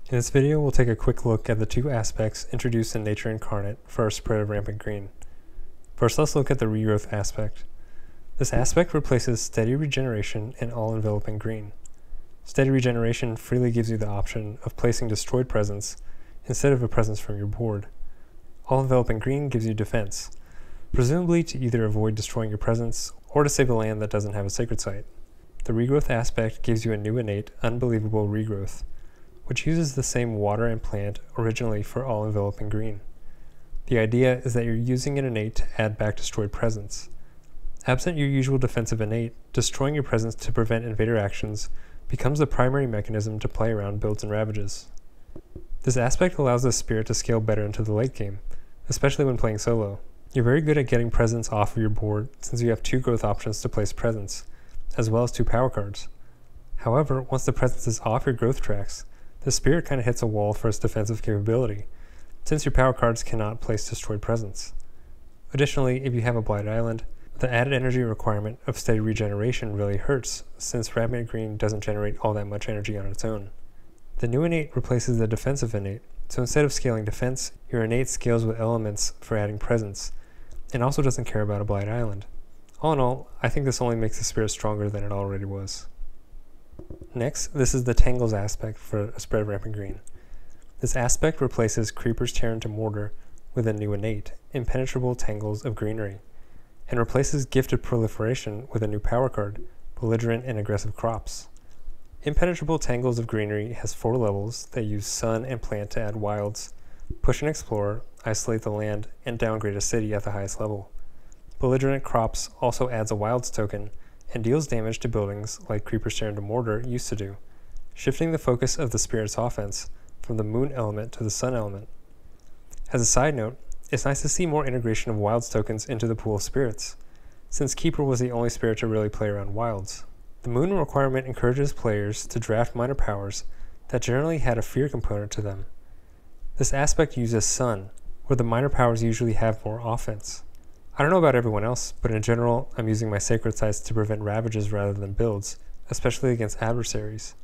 In this video, we'll take a quick look at the two aspects introduced in Nature Incarnate for our Spread of Rampant Green. First, let's look at the Regrowth aspect. This aspect replaces steady regeneration and all-enveloping green. Steady regeneration freely gives you the option of placing destroyed presence instead of a presence from your board. All-enveloping green gives you defense, presumably to either avoid destroying your presence or to save a land that doesn't have a sacred site. The Regrowth aspect gives you a new innate, unbelievable regrowth, which uses the same water and plant originally for all-enveloping green. The idea is that you're using an innate to add back destroyed presence. Absent your usual defensive innate, destroying your presence to prevent invader actions becomes the primary mechanism to play around builds and ravages. This aspect allows the spirit to scale better into the late game, especially when playing solo. You're very good at getting presence off of your board since you have 2 growth options to place presence, as well as 2 power cards. However, once the presence is off your growth tracks, the spirit kind of hits a wall for its defensive capability, since your power cards cannot place destroyed presence. Additionally, if you have a Blight Island, the added energy requirement of steady regeneration really hurts, since Rampant Green doesn't generate all that much energy on its own. The new innate replaces the defensive innate, so instead of scaling defense, your innate scales with elements for adding presence, and also doesn't care about a Blight Island. All in all, I think this only makes the spirit stronger than it already was. Next, this is the Tangles aspect for a Spread of Rampant Green. This aspect replaces Creepers Tear into Mortar with a new innate, Impenetrable Tangles of Greenery, and replaces Gifted Proliferation with a new power card, Belligerent and Aggressive Crops. Impenetrable Tangles of Greenery has 4 levels that use sun and plant to add wilds, push an explorer, isolate the land, and downgrade a city at the highest level. Belligerent Crops also adds a wilds token and deals damage to buildings like Creepers Tear into Mortar used to do, shifting the focus of the spirit's offense from the moon element to the sun element. As a side note, it's nice to see more integration of wilds tokens into the pool of spirits, since Keeper was the only spirit to really play around wilds. The moon requirement encourages players to draft minor powers that generally had a fear component to them. This aspect uses sun, where the minor powers usually have more offense. I don't know about everyone else, but in general, I'm using my sacred sites to prevent ravages rather than builds, especially against adversaries.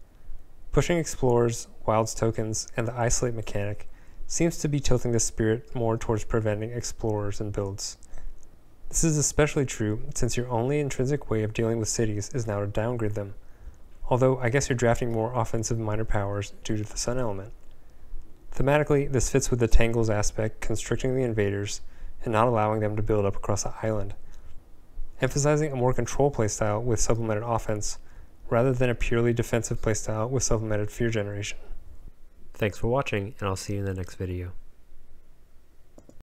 Pushing explorers, wilds tokens, and the isolate mechanic seems to be tilting the spirit more towards preventing explorers and builds. This is especially true since your only intrinsic way of dealing with cities is now to downgrade them, although I guess you're drafting more offensive minor powers due to the sun element. Thematically, this fits with the Tangles aspect constricting the invaders and not allowing them to build up across the island, emphasizing a more control playstyle with supplemented offense rather than a purely defensive playstyle with supplemented fear generation. Thanks for watching, and I'll see you in the next video.